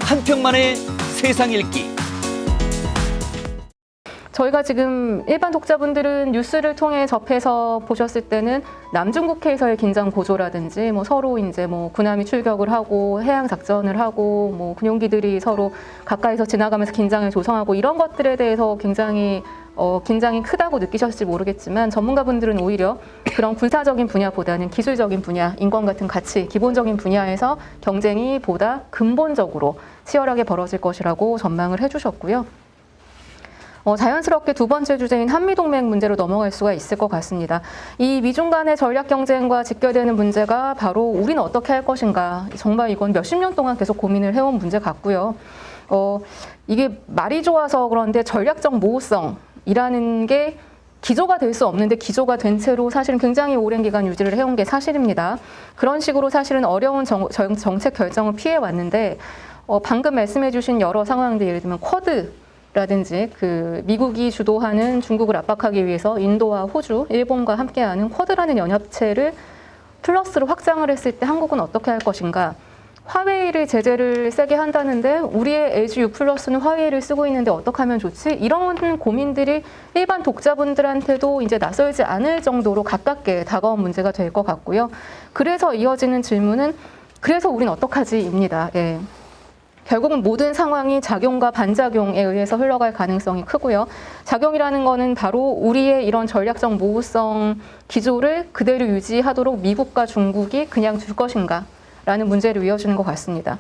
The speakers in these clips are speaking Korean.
한 평만의 세상 읽기. 저희가 지금 일반 독자분들은 뉴스를 통해 접해서 보셨을 때는 남중국해에서의 긴장 고조라든지 서로 이제 군함이 출격을 하고 해양 작전을 하고 군용기들이 서로 가까이서 지나가면서 긴장을 조성하고 이런 것들에 대해서 굉장히 긴장이 크다고 느끼셨을지 모르겠지만 전문가분들은 오히려 그런 군사적인 분야보다는 기술적인 분야, 인권 같은 가치, 기본적인 분야에서 경쟁이 보다 근본적으로 치열하게 벌어질 것이라고 전망을 해주셨고요. 자연스럽게 두 번째 주제인 한미동맹 문제로 넘어갈 수가 있을 것 같습니다. 이 미중 간의 전략 경쟁과 직결되는 문제가 바로 우리는 어떻게 할 것인가. 정말 이건 몇십 년 동안 계속 고민을 해온 문제 같고요. 이게 말이 좋아서 그런데 전략적 모호성이라는 게 기조가 될 수 없는데 기조가 된 채로 사실은 굉장히 오랜 기간 유지를 해온 게 사실입니다. 그런 식으로 사실은 어려운 정책 결정을 피해왔는데 방금 말씀해 주신 여러 상황들, 예를 들면 쿼드 라든지 미국이 주도하는 중국을 압박하기 위해서 인도와 호주, 일본과 함께하는 쿼드라는 연합체를 플러스로 확장을 했을 때 한국은 어떻게 할 것인가? 화웨이를 제재를 세게 한다는데 우리의 LG U 플러스는 화웨이를 쓰고 있는데 어떻게 하면 좋지? 이런 고민들이 일반 독자분들한테도 이제 낯설지 않을 정도로 가깝게 다가온 문제가 될 것 같고요. 그래서 이어지는 질문은 그래서 우린 어떡하지?입니다. 예. 결국은 모든 상황이 작용과 반작용에 의해서 흘러갈 가능성이 크고요. 작용이라는 거는 바로 우리의 이런 전략적 모호성 기조를 그대로 유지하도록 미국과 중국이 그냥 둘 것인가 라는 문제를 이어주는 것 같습니다.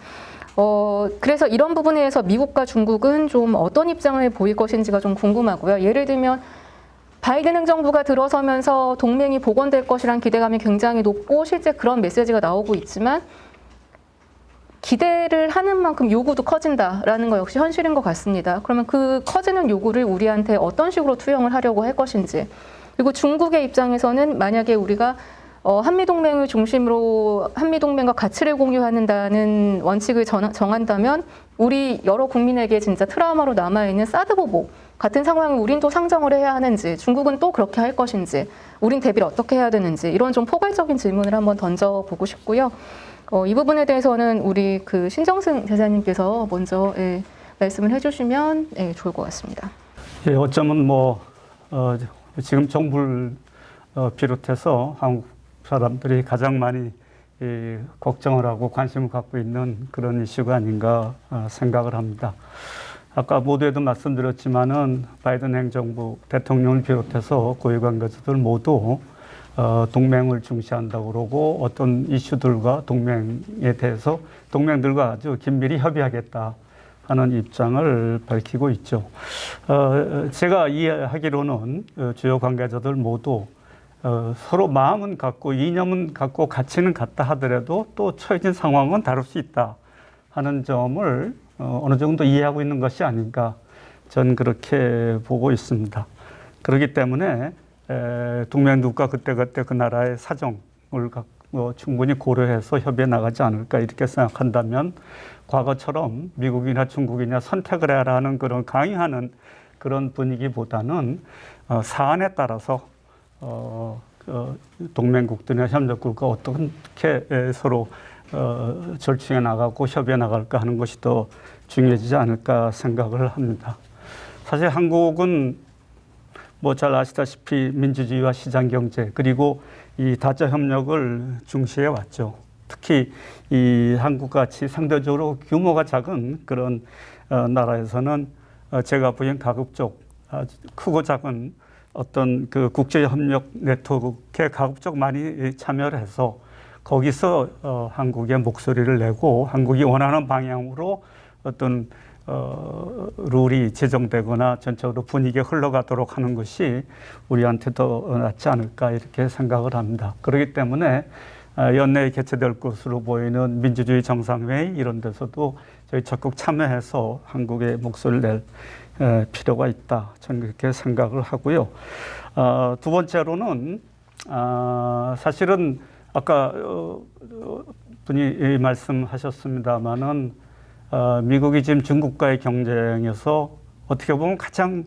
그래서 이런 부분에 대해서 미국과 중국은 좀 어떤 입장을 보일 것인지가 좀 궁금하고요. 예를 들면 바이든 행정부가 들어서면서 동맹이 복원될 것이란 기대감이 굉장히 높고 실제 그런 메시지가 나오고 있지만 기대를 하는 만큼 요구도 커진다라는 거 역시 현실인 것 같습니다. 그러면 그 커지는 요구를 우리한테 어떤 식으로 투영을 하려고 할 것인지, 그리고 중국의 입장에서는 만약에 우리가 한미동맹을 중심으로 한미동맹과 가치를 공유한다는 원칙을 정한다면 우리 여러 국민에게 진짜 트라우마로 남아있는 사드 보복 같은 상황을 우린 또 상정을 해야 하는지, 중국은 또 그렇게 할 것인지, 우린 대비를 어떻게 해야 되는지, 이런 좀 포괄적인 질문을 한번 던져보고 싶고요. 이 부분에 대해서는 우리 신정승 대사님께서 먼저 말씀을 해주시면 좋을 것 같습니다. 예, 어쩌면 지금 정부를 비롯해서 한국 사람들이 가장 많이 걱정을 하고 관심을 갖고 있는 그런 이슈가 아닌가 생각을 합니다. 아까 모두에도 말씀드렸지만은 바이든 행정부 대통령을 비롯해서 고위 관계자들 모두 동맹을 중시한다고 그러고 어떤 이슈들과 동맹에 대해서 동맹들과 아주 긴밀히 협의하겠다 하는 입장을 밝히고 있죠. 제가 이해하기로는 주요 관계자들 모두 서로 마음은 같고 이념은 같고 가치는 같다 하더라도 또 처해진 상황은 다를 수 있다 하는 점을 어느 정도 이해하고 있는 것이 아닌가, 전 그렇게 보고 있습니다. 그렇기 때문에 동맹국가 그때그때 그 나라의 사정을 충분히 고려해서 협의해 나가지 않을까 이렇게 생각한다면 과거처럼 미국이나 중국이냐 선택을 해야 하는 그런 강요하는 그런 분위기보다는 사안에 따라서 동맹국들이나 협력국가 어떻게 서로 절충해 나가고 협의해 나갈까 하는 것이 더 중요해지지 않을까 생각을 합니다. 사실 한국은 잘 아시다시피 민주주의와 시장경제 그리고 이 다자 협력을 중시해 왔죠. 특히 이 한국같이 상대적으로 규모가 작은 그런 나라에서는 제가 보기엔 가급적 아주 크고 작은 어떤 그 국제협력 네트워크에 가급적 많이 참여를 해서 거기서 한국의 목소리를 내고 한국이 원하는 방향으로 어떤 룰이 제정되거나 전적으로 분위기가 흘러가도록 하는 것이 우리한테 더 낫지 않을까 이렇게 생각을 합니다. 그렇기 때문에 연내에 개최될 것으로 보이는 민주주의 정상회의 이런 데서도 저희 적극 참여해서 한국의 목소리를 낼 필요가 있다. 저는 그렇게 생각을 하고요. 두 번째로는 사실은 아까 분이 말씀하셨습니다마는 미국이 지금 중국과의 경쟁에서 어떻게 보면 가장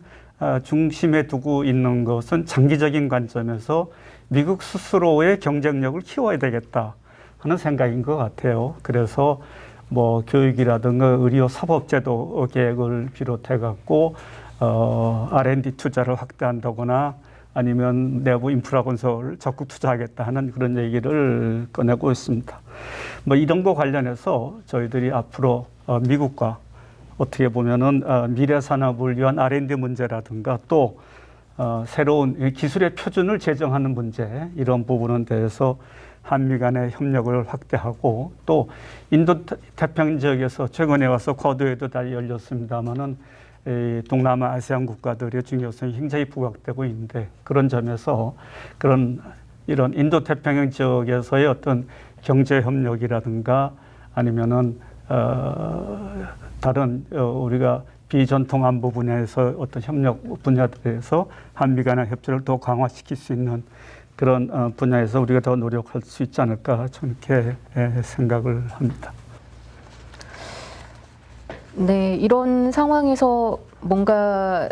중심에 두고 있는 것은 장기적인 관점에서 미국 스스로의 경쟁력을 키워야 되겠다 하는 생각인 것 같아요. 그래서 뭐 교육이라든가 의료 사법제도 계획을 비롯해 갖고 R&D 투자를 확대한다거나 아니면 내부 인프라 건설 적극 투자하겠다 하는 그런 얘기를 꺼내고 있습니다. 뭐 이런 거 관련해서 저희들이 앞으로 미국과 어떻게 보면은 미래 산업을 위한 R&D 문제라든가 또 새로운 기술의 표준을 제정하는 문제 이런 부분에 대해서 한미 간의 협력을 확대하고 또 인도 태평양 지역에서 최근에 와서 쿼드에도 다 열렸습니다마는 동남아 아세안 국가들의 중요성이 굉장히 부각되고 있는데 그런 점에서 이런 인도 태평양 지역에서의 어떤 경제 협력이라든가 아니면은 다른 우리가 비전통 안보 분야에서 어떤 협력 분야들에서 한미 간의 협조를 더 강화시킬 수 있는 그런 분야에서 우리가 더 노력할 수 있지 않을까 저렇게 생각을 합니다. 네, 이런 상황에서 뭔가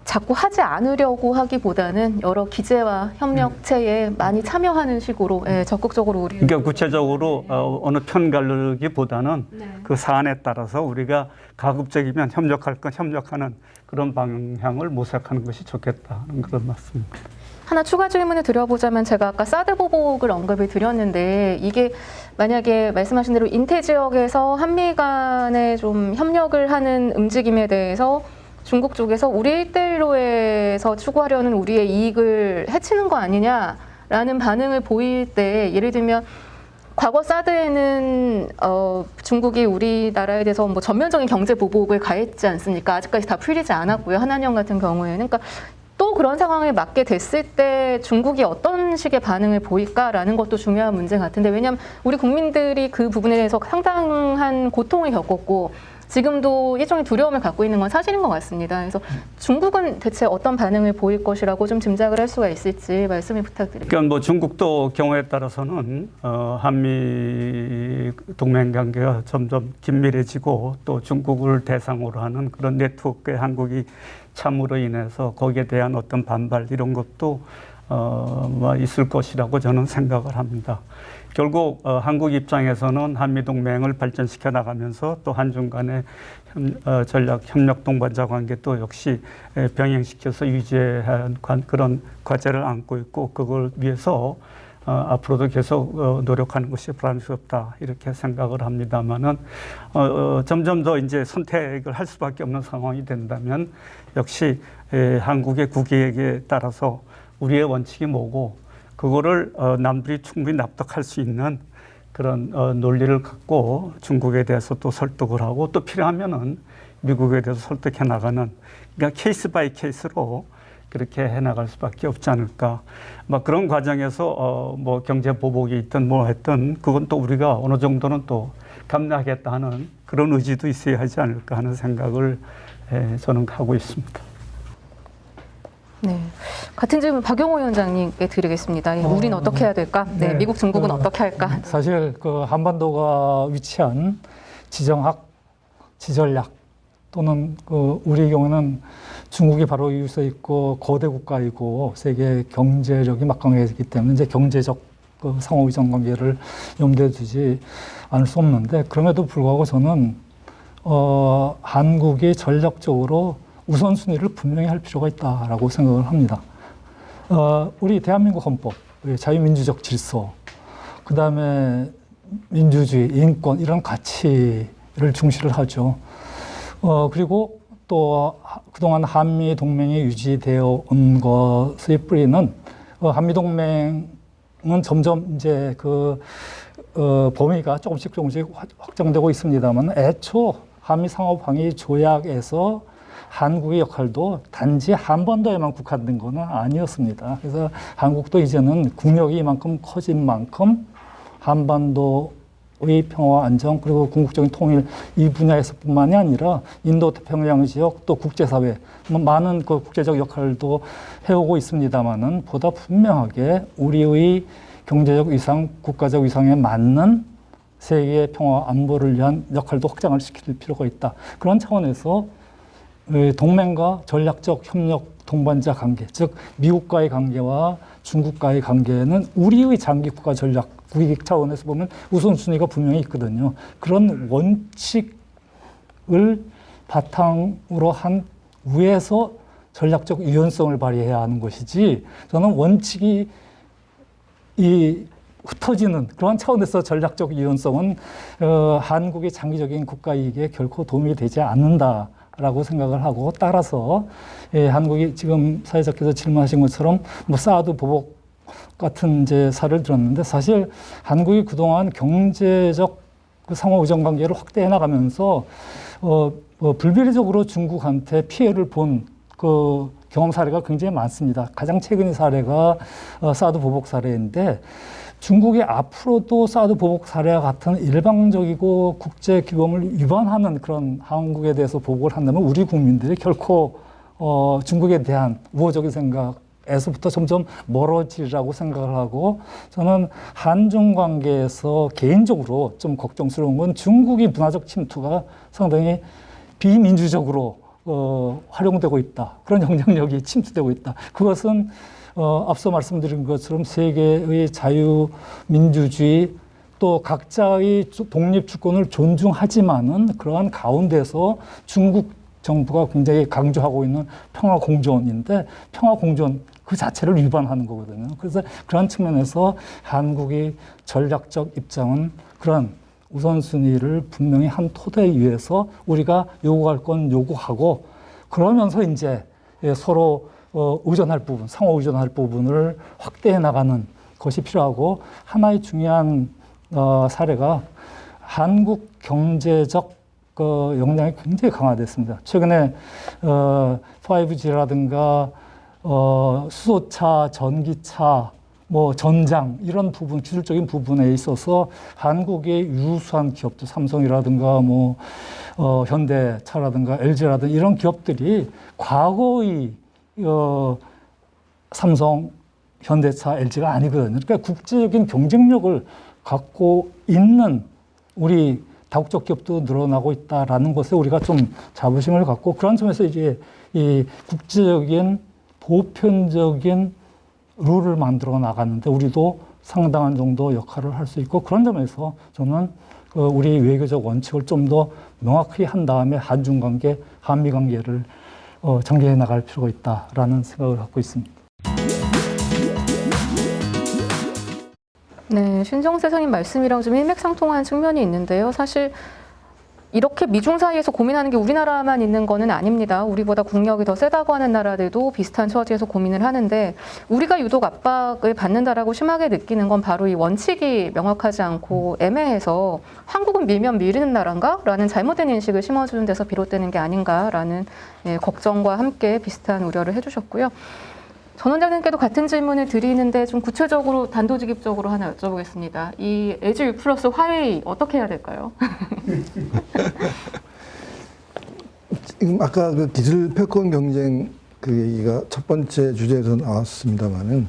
자꾸 하지 않으려고 하기보다는 여러 기재와 협력체에 많이 참여하는 식으로 적극적으로 우리 그러니까 구체적으로 어느 편 가르기보다는 그 사안에 따라서 우리가 가급적이면 협력할 건 협력하는 그런 방향을 모색하는 것이 좋겠다는 그런 말씀입니다. 하나 추가 질문을 드려보자면 제가 아까 사드 보복을 언급을 드렸는데 이게 만약에 말씀하신 대로 인태 지역에서 한미 간에 좀 협력을 하는 움직임에 대해서 중국 쪽에서 우리 1대1로에서 추구하려는 우리의 이익을 해치는 거 아니냐라는 반응을 보일 때 예를 들면 과거 사드에는 중국이 우리나라에 대해서 뭐 전면적인 경제 보복을 가했지 않습니까? 아직까지 다 풀리지 않았고요. 한한령 같은 경우에는. 그러니까 또 그런 상황에 맞게 됐을 때 중국이 어떤 식의 반응을 보일까라는 것도 중요한 문제 같은데 왜냐하면 우리 국민들이 그 부분에 대해서 상당한 고통을 겪었고 지금도 일종의 두려움을 갖고 있는 건 사실인 것 같습니다. 그래서 중국은 대체 어떤 반응을 보일 것이라고 좀 짐작을 할 수가 있을지 말씀을 부탁드립니다. 그러니까 뭐 중국도 경우에 따라서는 한미 동맹 관계가 점점 긴밀해지고 또 중국을 대상으로 하는 그런 네트워크에 한국이 참으로 인해서 거기에 대한 어떤 반발 이런 것도 뭐 있을 것이라고 저는 생각을 합니다. 결국 한국 입장에서는 한미동맹을 발전시켜 나가면서 또 한중 간의 전략 협력 동반자 관계도 역시 병행시켜서 유지한 그런 과제를 안고 있고 그걸 위해서 앞으로도 계속 노력하는 것이 불안스럽다 이렇게 생각을 합니다만은 점점 더 이제 선택을 할 수밖에 없는 상황이 된다면 역시 한국의 국익에 따라서 우리의 원칙이 뭐고 그거를 남들이 충분히 납득할 수 있는 그런 논리를 갖고 중국에 대해서 또 설득을 하고 또 필요하면은 미국에 대해서 설득해 나가는 그러니까 케이스 바이 케이스로 그렇게 해 나갈 수밖에 없지 않을까. 막 그런 과정에서 뭐 경제 보복이 있든 뭐 했든 그건 또 우리가 어느 정도는 또 감내하겠다 하는 그런 의지도 있어야 하지 않을까 하는 생각을 저는 하고 있습니다. 네, 같은 질문 박용호 위원장님께 드리겠습니다. 우리는 어떻게 해야 될까? 네, 미국, 중국은 어떻게 할까? 사실 그 한반도가 위치한 지정학, 지전략 또는 그 우리 경우는 중국이 바로 이웃에 있고 거대 국가이고 세계 경제력이 막강하기 때문에 이제 경제적 그 상호 의존 관계를 염두에 두지 않을 수 없는데 그럼에도 불구하고 저는 한국이 전략적으로 우선순위를 분명히 할 필요가 있다라고 생각을 합니다. 우리 대한민국 헌법, 자유민주적 질서, 그 다음에 민주주의, 인권 이런 가치를 중시를 하죠. 그리고 또 그동안 한미 동맹이 유지되어 온 것의 뿌리는 한미 동맹은 점점 이제 그 범위가 조금씩 확장되고 있습니다만 애초 한미 상호방위 조약에서 한국의 역할도 단지 한반도에만 국한된 것은 아니었습니다. 그래서 한국도 이제는 국력이 이만큼 커진 만큼 한반도의 평화와 안정 그리고 궁극적인 통일 이 분야에서뿐만이 아니라 인도 태평양 지역 또 국제사회 많은 그 국제적 역할도 해오고 있습니다만은 보다 분명하게 우리의 경제적 위상, 국가적 위상에 맞는 세계의 평화 안보를 위한 역할도 확장을 시킬 필요가 있다. 그런 차원에서 동맹과 전략적 협력 동반자 관계, 즉 미국과의 관계와 중국과의 관계는 우리의 장기 국가 전략, 국익 차원에서 보면 우선순위가 분명히 있거든요. 그런 원칙을 바탕으로 한 위에서 전략적 유연성을 발휘해야 하는 것이지, 저는 원칙이 흩어지는 그러한 차원에서 전략적 유연성은 한국의 장기적인 국가 이익에 결코 도움이 되지 않는다라고 생각을 하고, 따라서 한국이 지금 사회자께서 질문하신 것처럼 뭐 사드 보복 같은 이제 사례를 들었는데, 사실 한국이 그동안 경제적 그 상호 의존 관계를 확대해 나가면서 불비례적으로 중국한테 피해를 본 그 경험 사례가 굉장히 많습니다. 가장 최근의 사례가 사드 보복 사례인데, 중국이 앞으로도 사드 보복 사례와 같은 일방적이고 국제 규범을 위반하는 그런 한국에 대해서 보복을 한다면 우리 국민들이 결코 중국에 대한 우호적인 생각에서부터 점점 멀어지리라고 생각을 하고, 저는 한중 관계에서 개인적으로 좀 걱정스러운 건 중국이 문화적 침투가 상당히 비민주적으로 활용되고 있다. 그런 영향력이 침투되고 있다. 그것은 앞서 말씀드린 것처럼 세계의 자유민주주의 또 각자의 독립 주권을 존중하지만은 그러한 가운데서 중국 정부가 굉장히 강조하고 있는 평화 공존인데, 평화 공존 그 자체를 위반하는 거거든요. 그래서 그런 측면에서 한국의 전략적 입장은 그런 우선순위를 분명히 한 토대 위에서 우리가 요구할 건 요구하고, 그러면서 이제 서로 의존할 부분, 상호 의존할 부분을 확대해 나가는 것이 필요하고, 하나의 중요한 사례가 한국 경제적 역량이 굉장히 강화됐습니다. 최근에 5G라든가 수소차, 전기차, 뭐 전장 이런 부분, 기술적인 부분에 있어서 한국의 유수한 기업들, 삼성이라든가 뭐 현대차라든가 LG라든가 이런 기업들이 과거의 삼성, 현대차, LG가 아니거든요. 그러니까 국제적인 경쟁력을 갖고 있는 우리 다국적 기업도 늘어나고 있다라는 것에 우리가 좀 자부심을 갖고, 그런 점에서 이제 이 국제적인 보편적인 룰을 만들어 나가는데 우리도 상당한 정도 역할을 할 수 있고, 그런 점에서 저는 우리 외교적 원칙을 좀 더 명확히 한 다음에 한중 관계, 한미 관계를 전개해 나갈 필요가 있다라는 생각을 갖고 있습니다. 네, 신정세 선생님 말씀이랑 좀 일맥상통하는 측면이 있는데요. 사실 이렇게 미중 사이에서 고민하는 게 우리나라만 있는 거는 아닙니다. 우리보다 국력이 더 세다고 하는 나라들도 비슷한 처지에서 고민을 하는데, 우리가 유독 압박을 받는다라고 심하게 느끼는 건 바로 이 원칙이 명확하지 않고 애매해서 한국은 밀면 밀리는 나라인가? 라는 잘못된 인식을 심어주는 데서 비롯되는 게 아닌가라는 걱정과 함께 비슷한 우려를 해주셨고요. 전 원장님께도 같은 질문을 드리는데 좀 구체적으로 단도직입적으로 하나 여쭤보겠습니다. 이 LG U 플러스 화웨이 어떻게 해야 될까요? 지금 아까 그 기술 패권 경쟁 그 얘기가 첫 번째 주제에서 나왔습니다만은,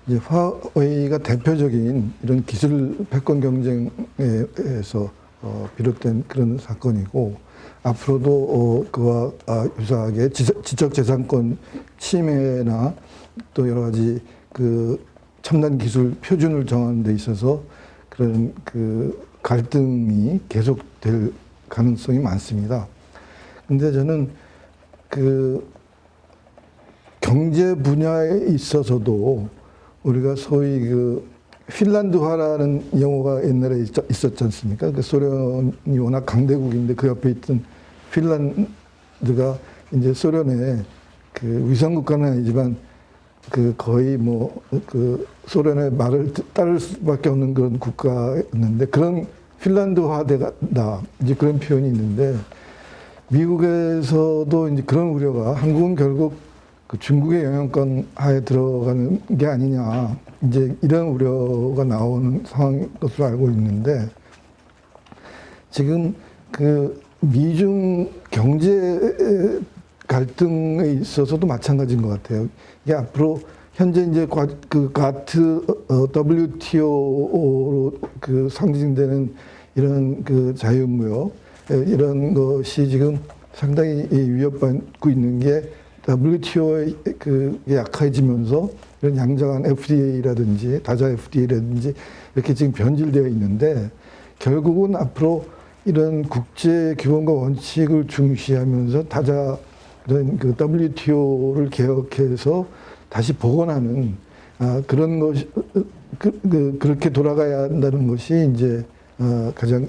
이제 화웨이가 대표적인 이런 기술 패권 경쟁에서 비롯된 그런 사건이고, 앞으로도 그와 유사하게 지적재산권 침해나 또 여러 가지 그 첨단 기술 표준을 정하는 데 있어서 그런 그 갈등이 계속될 가능성이 많습니다. 근데 저는 그 경제 분야에 있어서도 우리가 소위 그 핀란드화라는 용어가 옛날에 있었지 않습니까? 그 소련이 워낙 강대국인데 그 옆에 있던 핀란드가 이제 소련의 그 위상국가는 아니지만 그 거의 뭐 그 소련의 말을 따를 수밖에 없는 그런 국가였는데, 그런 핀란드화되다 이제 그런 표현이 있는데, 미국에서도 이제 그런 우려가, 한국은 결국 그 중국의 영향권 하에 들어가는 게 아니냐, 이제 이런 우려가 나오는 상황인 것으로 알고 있는데, 지금 그 미중 경제 갈등에 있어서도 마찬가지인 것 같아요. 이게 앞으로 현재 이제 그 가트 WTO로 그 상징되는 이런 그 자유무역 이런 것이 지금 상당히 위협받고 있는 게 WTO의 그게 약해지면서 이런 양자간 FDA라든지 다자 FDA라든지 이렇게 지금 변질되어 있는데 결국은 앞으로 이런 국제 규범과 원칙을 중시하면서 다자 이런 그 WTO를 개혁해서 다시 복원하는 그런 것이 그렇게 돌아가야 한다는 것이 이제 가장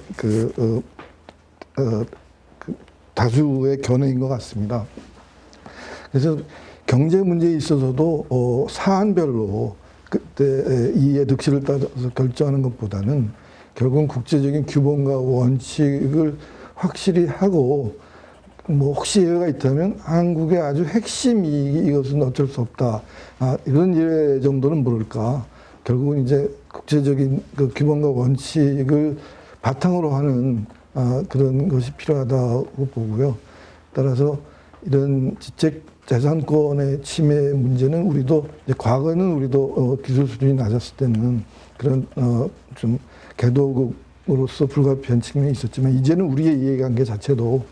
다수의 견해인 것 같습니다. 그래서 경제 문제에 있어서도 사안별로 그때 이의 득실을 따라서 결정하는 것보다는 결국은 국제적인 규범과 원칙을 확실히 하고 뭐 혹시 예외가 있다면 한국의 아주 핵심 이익이 이것은 어쩔 수 없다. 이런 예외 정도는 모를까. 결국은 이제 국제적인 그 규범과 원칙을 바탕으로 하는 그런 것이 필요하다고 보고요. 따라서 이런 지적 재산권의 침해 문제는 우리도 이제 과거에는 우리도 기술 수준이 낮았을 때는 그런 좀 개도국으로서 불가피한 측면이 있었지만 이제는 우리의 이해관계 자체도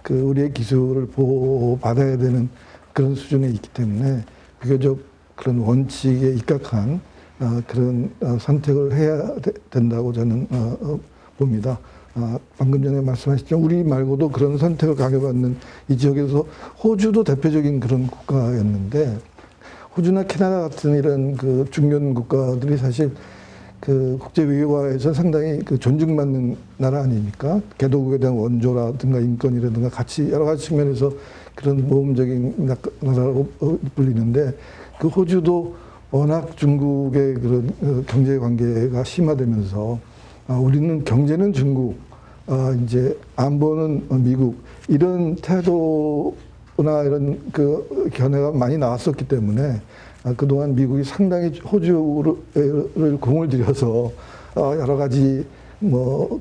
그 우리의 기술을 보호받아야 되는 그런 수준에 있기 때문에 비교적 그런 원칙에 입각한 그런 선택을 해야 된다고 저는 봅니다. 방금 전에 말씀하셨지만 우리 말고도 그런 선택을 강요받는 이 지역에서 호주도 대표적인 그런 국가였는데 호주나 캐나다 같은 이런 그 중견 국가들이 사실 그 국제 외교화에서 상당히 그 존중받는 나라 아닙니까? 개도국에 대한 원조라든가 인권이라든가 같이 여러 가지 측면에서 그런 모험적인 나라로 불리는데 그 호주도 워낙 중국의 그런 경제 관계가 심화되면서 우리는 경제는 중국, 이제 안보는 미국 이런 태도나 이런 그 견해가 많이 나왔었기 때문에 그동안 미국이 상당히 호주를 공을 들여서 여러 가지 뭐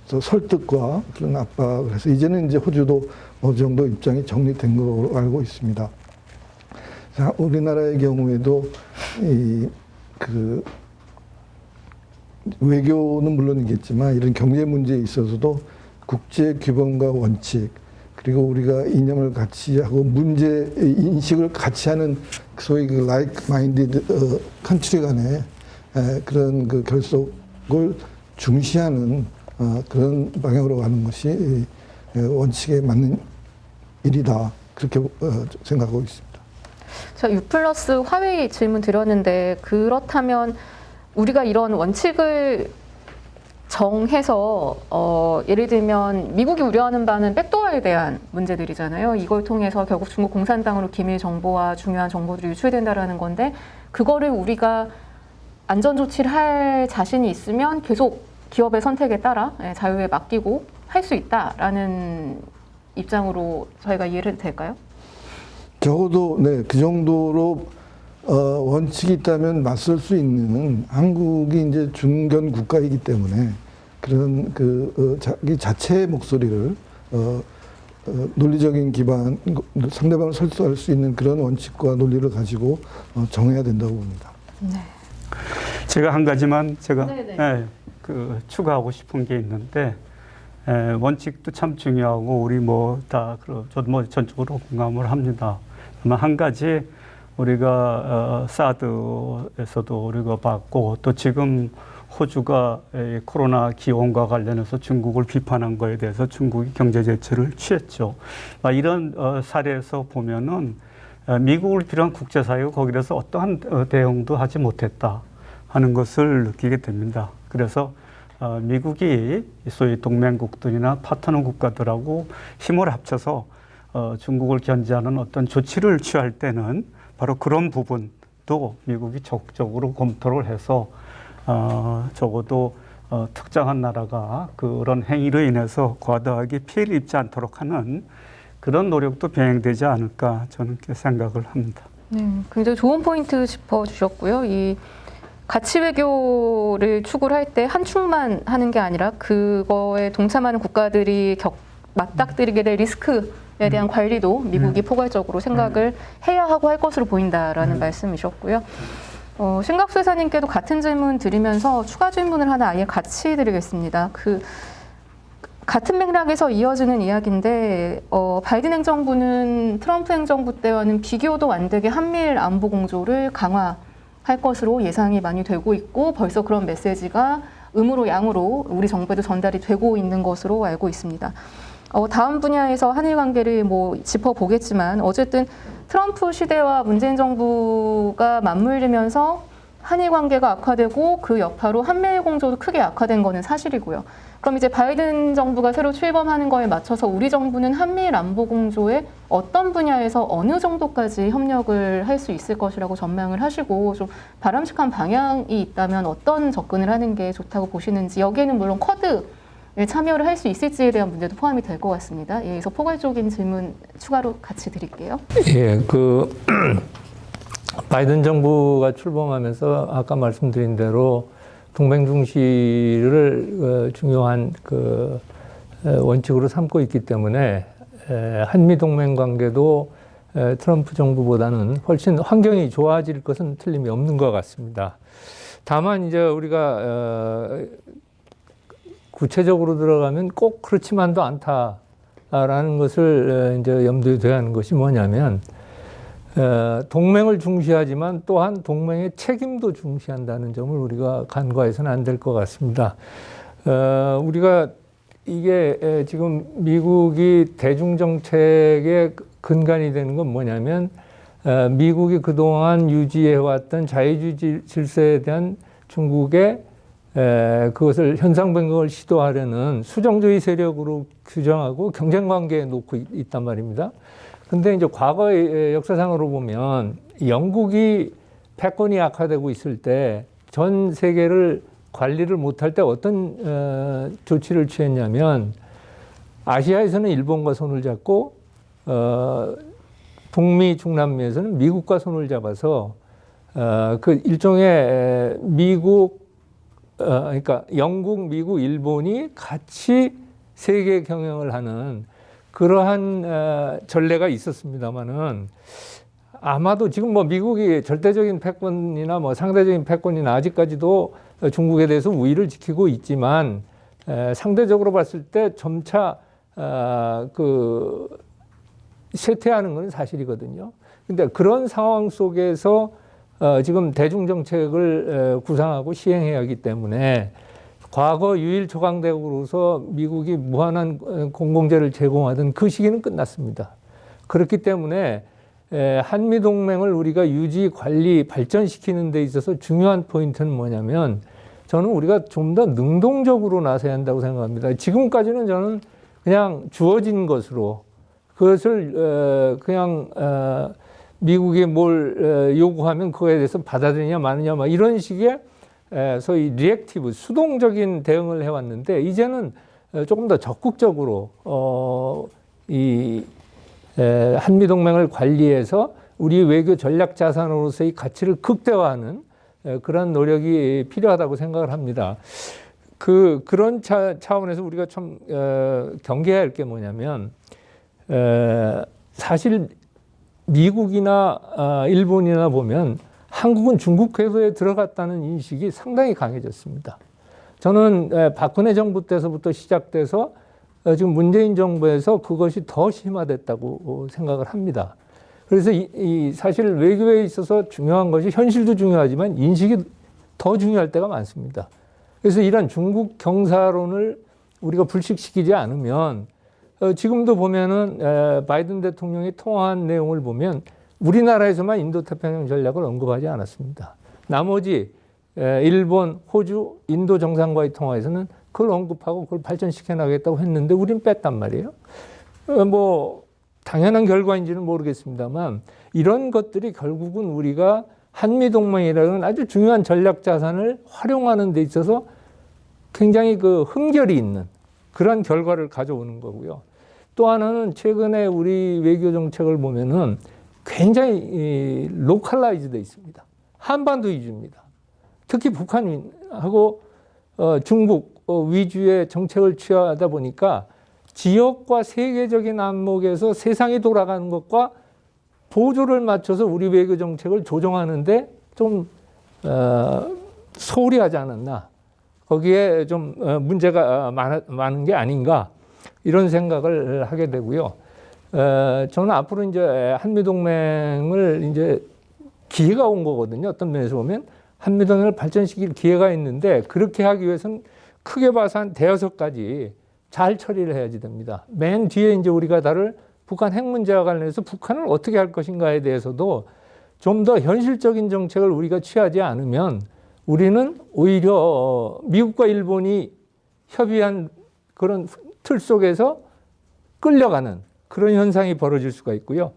설득과 그런 압박을 해서 이제는 이제 호주도 어느 정도 입장이 정리된 걸로 알고 있습니다. 우리나라의 경우에도 외교는 물론이겠지만 이런 경제 문제에 있어서도 국제 규범과 원칙 그리고 우리가 이념을 같이 하고 문제 인식을 같이 하는 소위 그 like-minded country 간의 그런 그 결속을 중시하는 그런 방향으로 가는 것이 원칙에 맞는 일이다 그렇게 생각하고 있습니다. 저 U+ 화웨이 질문 드렸는데 그렇다면 우리가 이런 원칙을 정해서 예를 들면 미국이 우려하는 바는 백도어에 대한 문제들이잖아요. 이걸 통해서 결국 중국 공산당으로 기밀 정보와 중요한 정보들이 유출된다라는 건데 그거를 우리가 안전 조치를 할 자신이 있으면 계속 기업의 선택에 따라 자유에 맡기고 할 수 있다라는 입장으로 저희가 이해를 해도 될까요? 적어도 네, 그 정도로 원칙이 있다면 맞설 수 있는 한국이 이제 중견 국가이기 때문에 그런 자기 자체의 목소리를 논리적인 기반, 상대방을 설득할 수 있는 그런 원칙과 논리를 가지고 정해야 된다고 봅니다. 네. 제가 한 가지만 제가 추가하고 싶은 게 있는데 원칙도 참 중요하고 우리 뭐 다 저도 뭐 전적으로 공감을 합니다. 다만 한 가지 우리가 사드에서도 우리가 봤고 또 지금 호주가 코로나 기온과 관련해서 중국을 비판한 거에 대해서 중국이 경제 제재를 취했죠. 이런 사례에서 보면은 미국을 비롯한 국제사회가 거기에서 어떠한 대응도 하지 못했다 하는 것을 느끼게 됩니다. 그래서 미국이 소위 동맹국들이나 파트너 국가들하고 힘을 합쳐서 중국을 견제하는 어떤 조치를 취할 때는 바로 그런 부분도 미국이 적극적으로 검토를 해서 적어도 특정한 나라가 그런 행위로 인해서 과다하게 피해를 입지 않도록 하는 그런 노력도 병행되지 않을까 저는 그렇게 생각을 합니다. 네, 굉장히 좋은 포인트 짚어주셨고요. 이 가치 외교를 추구를 할 때 한축만 하는 게 아니라 그거에 동참하는 국가들이 맞닥뜨리게 될 리스크에 대한 관리도 미국이 포괄적으로 생각을 해야 하고 할 것으로 보인다라는 말씀이셨고요. 신각수 회사님께도 같은 질문 드리면서 추가 질문을 하나 아예 같이 드리겠습니다. 같은 맥락에서 이어지는 이야기인데 바이든 행정부는 트럼프 행정부 때와는 비교도 안 되게 한미일 안보 공조를 강화할 것으로 예상이 많이 되고 있고 벌써 그런 메시지가 음으로 양으로 우리 정부에도 전달이 되고 있는 것으로 알고 있습니다. 다음 분야에서 한일 관계를 짚어보겠지만 어쨌든 트럼프 시대와 문재인 정부가 맞물리면서 한일 관계가 악화되고 그 여파로 한미일 공조도 크게 악화된 것은 사실이고요. 그럼 이제 바이든 정부가 새로 출범하는 거에 맞춰서 우리 정부는 한미일 안보 공조에 어떤 분야에서 어느 정도까지 협력을 할 수 있을 것이라고 전망을 하시고 좀 바람직한 방향이 있다면 어떤 접근을 하는 게 좋다고 보시는지 여기에는 물론 쿼드에 참여를 할 수 있을지에 대한 문제도 포함이 될 것 같습니다. 예, 그래서 포괄적인 질문 추가로 같이 드릴게요. 예, 바이든 정부가 출범하면서 아까 말씀드린 대로 동맹 중시를 중요한 원칙으로 삼고 있기 때문에 한미 동맹 관계도 트럼프 정부보다는 훨씬 환경이 좋아질 것은 틀림이 없는 것 같습니다. 다만 이제 우리가 구체적으로 들어가면 꼭 그렇지만도 않다라는 것을 이제 염두에 둬야 하는 것이 뭐냐면 동맹을 중시하지만 또한 동맹의 책임도 중시한다는 점을 우리가 간과해서는 안 될 것 같습니다. 우리가 이게 지금 미국이 대중정책의 근간이 되는 건 뭐냐면 미국이 그동안 유지해왔던 자유주의 질서에 대한 중국의 그것을 현상 변경을 시도하려는 수정주의 세력으로 규정하고 경쟁관계에 놓고 있단 말입니다. 근데 이제 과거의 역사상으로 보면 영국이 패권이 악화되고 있을 때 전 세계를 관리를 못할 때 어떤 조치를 취했냐면 아시아에서는 일본과 손을 잡고 북미 중남미에서는 미국과 손을 잡아서 그 일종의 그러니까 영국, 미국, 일본이 같이 세계 경영을 하는 그러한 전례가 있었습니다만은 아마도 지금 미국이 절대적인 패권이나 상대적인 패권이나 아직까지도 중국에 대해서 우위를 지키고 있지만 상대적으로 봤을 때 점차 쇠퇴하는 건 사실이거든요. 근데 그런 상황 속에서 지금 대중정책을 구상하고 시행해야 하기 때문에 과거 유일 초강대국으로서 미국이 무한한 공공재를 제공하던 그 시기는 끝났습니다. 그렇기 때문에 한미동맹을 우리가 유지, 관리, 발전시키는 데 있어서 중요한 포인트는 뭐냐면 저는 우리가 좀 더 능동적으로 나서야 한다고 생각합니다. 지금까지는 저는 그냥 주어진 것으로 그것을 그냥 미국이 뭘 요구하면 그거에 대해서 받아들이냐 마느냐 이런 식의 소위 리액티브, 수동적인 대응을 해왔는데 이제는 조금 더 적극적으로 한미동맹을 관리해서 우리 외교 전략 자산으로서의 가치를 극대화하는 그런 노력이 필요하다고 생각을 합니다. 그런 차원에서 우리가 참 경계해야 할 게 뭐냐면 사실 미국이나 일본이나 보면 한국은 중국 궤도에 들어갔다는 인식이 상당히 강해졌습니다. 저는 박근혜 정부 때서부터 시작돼서 지금 문재인 정부에서 그것이 더 심화됐다고 생각을 합니다. 그래서 사실 외교에 있어서 중요한 것이 현실도 중요하지만 인식이 더 중요할 때가 많습니다. 그래서 이런 중국 경사론을 우리가 불식시키지 않으면 지금도 보면은 바이든 대통령이 통화한 내용을 보면 우리나라에서만 인도태평양 전략을 언급하지 않았습니다. 나머지 일본, 호주, 인도 정상과의 통화에서는 그걸 언급하고 그걸 발전시켜 나가겠다고 했는데 우린 뺐단 말이에요. 당연한 결과인지는 모르겠습니다만 이런 것들이 결국은 우리가 한미동맹이라는 아주 중요한 전략 자산을 활용하는 데 있어서 굉장히 흠결이 있는 그런 결과를 가져오는 거고요. 또 하나는 최근에 우리 외교 정책을 보면은 굉장히 로컬라이즈되어 있습니다. 한반도 위주입니다. 특히 북한하고 중국 위주의 정책을 취하다 보니까 지역과 세계적인 안목에서 세상이 돌아가는 것과 보조를 맞춰서 우리 외교 정책을 조정하는데 좀 소홀히 하지 않았나. 거기에 좀 문제가 많은 게 아닌가. 이런 생각을 하게 되고요. 저는 앞으로 이제 한미동맹을 이제 기회가 온 거거든요. 어떤 면에서 보면 한미동맹을 발전시킬 기회가 있는데 그렇게 하기 위해서는 크게 봐서 한 5-6가지 잘 처리를 해야지 됩니다. 맨 뒤에 이제 우리가 다룰 북한 핵 문제와 관련해서 북한을 어떻게 할 것인가에 대해서도 좀 더 현실적인 정책을 우리가 취하지 않으면 우리는 오히려 미국과 일본이 협의한 그런 틀 속에서 끌려가는 그런 현상이 벌어질 수가 있고요.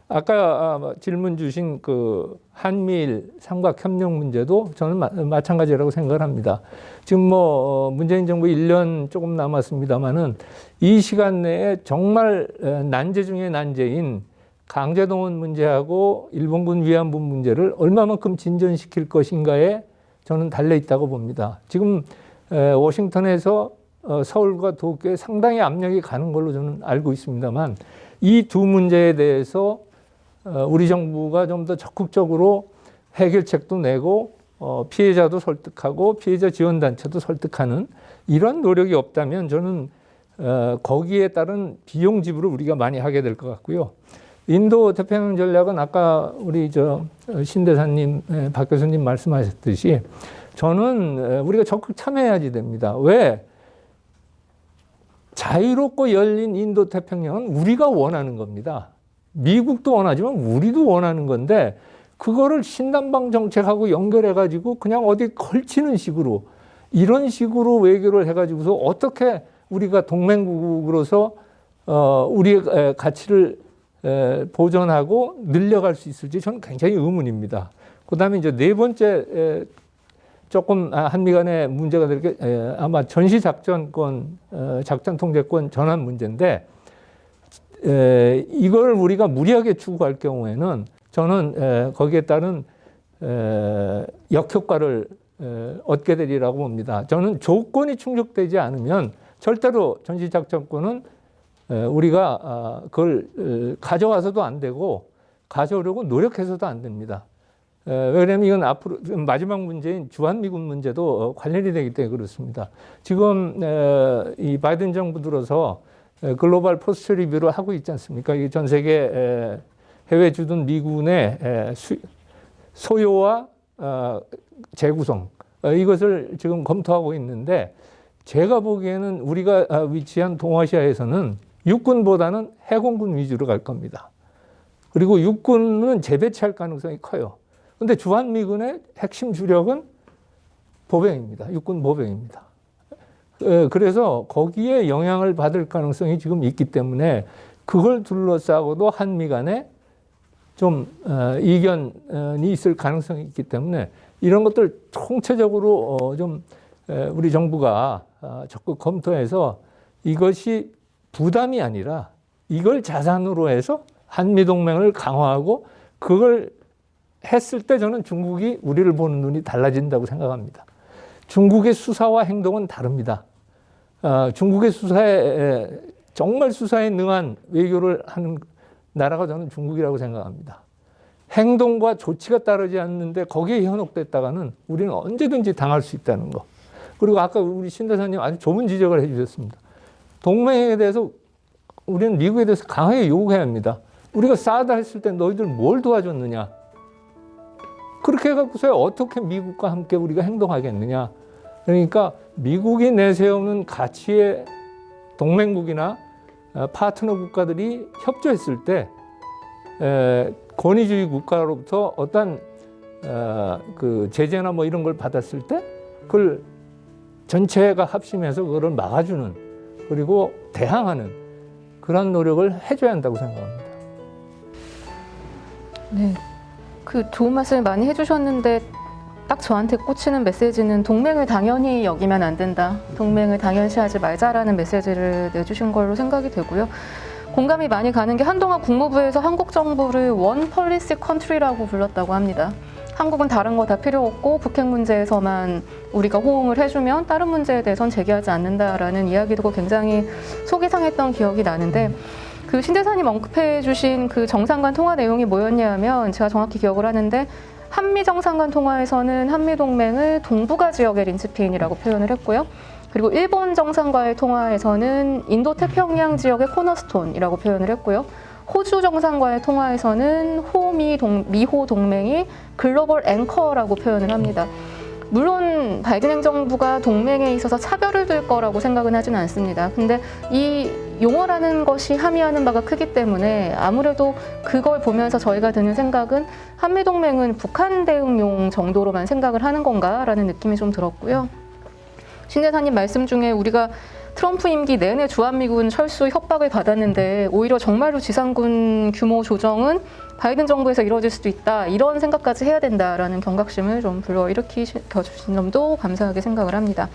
아까 질문 주신 그 한미일 삼각협력 문제도 저는 마찬가지라고 생각을 합니다. 지금 뭐 문재인 정부 1년 조금 남았습니다만은 이 시간 내에 정말 난제 중에 난제인 강제동원 문제하고 일본군 위안부 문제를 얼마만큼 진전시킬 것인가에 저는 달려 있다고 봅니다. 지금 워싱턴에서 서울과 도쿄에 상당히 압력이 가는 걸로 저는 알고 있습니다만 이 두 문제에 대해서 우리 정부가 좀 더 적극적으로 해결책도 내고 피해자도 설득하고 피해자 지원단체도 설득하는 이런 노력이 없다면 저는 거기에 따른 비용 지불을 우리가 많이 하게 될 것 같고요. 인도 태평양 전략은 아까 우리 신 대사님, 박 교수님 말씀하셨듯이 저는 우리가 적극 참여해야지 됩니다. 왜? 자유롭고 열린 인도 태평양은 우리가 원하는 겁니다. 미국도 원하지만 우리도 원하는 건데 그거를 신남방 정책하고 연결해가지고 그냥 어디 걸치는 식으로 이런 식으로 외교를 해가지고서 어떻게 우리가 동맹국으로서 우리의 가치를 보존하고 늘려갈 수 있을지 저는 굉장히 의문입니다. 그 다음에 이제 네 번째 조금 한미 간의 문제가 될 게 아마 전시작전권, 작전통제권 전환 문제인데 이걸 우리가 무리하게 추구할 경우에는 저는 거기에 따른 역효과를 얻게 되리라고 봅니다. 저는 조건이 충족되지 않으면 절대로 전시작전권은 우리가 그걸 가져와서도 안 되고 가져오려고 노력해서도 안 됩니다. 왜냐하면 이건 앞으로 마지막 문제인 주한미군 문제도 관련이 되기 때문에 그렇습니다. 지금 이 바이든 정부 들어서 글로벌 포스처 리뷰를 하고 있지 않습니까? 전 세계 해외 주둔 미군의 소요와 재구성 이것을 지금 검토하고 있는데 제가 보기에는 우리가 위치한 동아시아에서는 육군보다는 해공군 위주로 갈 겁니다. 그리고 육군은 재배치할 가능성이 커요. 그런데 주한미군의 핵심 주력은 보병입니다. 육군 보병입니다. 그래서 거기에 영향을 받을 가능성이 지금 있기 때문에 그걸 둘러싸고도 한미 간에 좀 이견이 있을 가능성이 있기 때문에 이런 것들 총체적으로 좀 우리 정부가 적극 검토해서 이것이 부담이 아니라 이걸 자산으로 해서 한미동맹을 강화하고 그걸 했을 때 저는 중국이 우리를 보는 눈이 달라진다고 생각합니다. 중국의 수사와 행동은 다릅니다. 중국의 수사에 정말 수사에 능한 외교를 하는 나라가 저는 중국이라고 생각합니다. 행동과 조치가 따르지 않는데 거기에 현혹됐다가는 우리는 언제든지 당할 수 있다는 거. 그리고 아까 우리 신 대사님 아주 좋은 지적을 해주셨습니다. 동맹에 대해서 우리는 미국에 대해서 강하게 요구해야 합니다. 우리가 사드 했을 때 너희들 뭘 도와줬느냐. 그렇게 해갖고서 어떻게 미국과 함께 우리가 행동하겠느냐. 그러니까 미국이 내세우는 가치에 동맹국이나 파트너 국가들이 협조했을 때 권위주의 국가로부터 어떤 그 제재나 뭐 이런 걸 받았을 때 그걸 전체가 합심해서 그걸 막아주는 그리고 대항하는 그런 노력을 해줘야 한다고 생각합니다. 네, 그 좋은 말씀을 많이 해주셨는데 딱 저한테 꽂히는 메시지는 동맹을 당연히 여기면 안 된다. 동맹을 당연시하지 말자라는 메시지를 내주신 걸로 생각이 되고요. 공감이 많이 가는 게 한동안 국무부에서 한국 정부를 원 폴리시 컨트리라고 불렀다고 합니다. 한국은 다른 거 다 필요 없고 북핵 문제에서만 우리가 호응을 해주면 다른 문제에 대해서는 제기하지 않는다라는 이야기도 굉장히 속이 상했던 기억이 나는데 그 신 대사님 언급해 주신 그 정상 간 통화 내용이 뭐였냐 하면 제가 정확히 기억을 하는데 한미 정상간 통화에서는 한미 동맹을 동북아 지역의 린치핀이라고 표현을 했고요. 그리고 일본 정상과의 통화에서는 인도 태평양 지역의 코너스톤이라고 표현을 했고요. 호주 정상과의 통화에서는 미호 동맹이 글로벌 앵커라고 표현을 합니다. 물론 바이든 행정부가 동맹에 있어서 차별을 둘 거라고 생각은 하진 않습니다. 근데 이 용어라는 것이 함의하는 바가 크기 때문에 아무래도 그걸 보면서 저희가 드는 생각은 한미동맹은 북한 대응용 정도로만 생각을 하는 건가라는 느낌이 좀 들었고요. 신 대사님 말씀 중에 우리가 트럼프 임기 내내 주한미군 철수 협박을 받았는데 오히려 정말로 지상군 규모 조정은 바이든 정부에서 이루어질 수도 있다. 이런 생각까지 해야 된다라는 경각심을 좀 불러일으키셔 주신 점도 감사하게 생각을 합니다.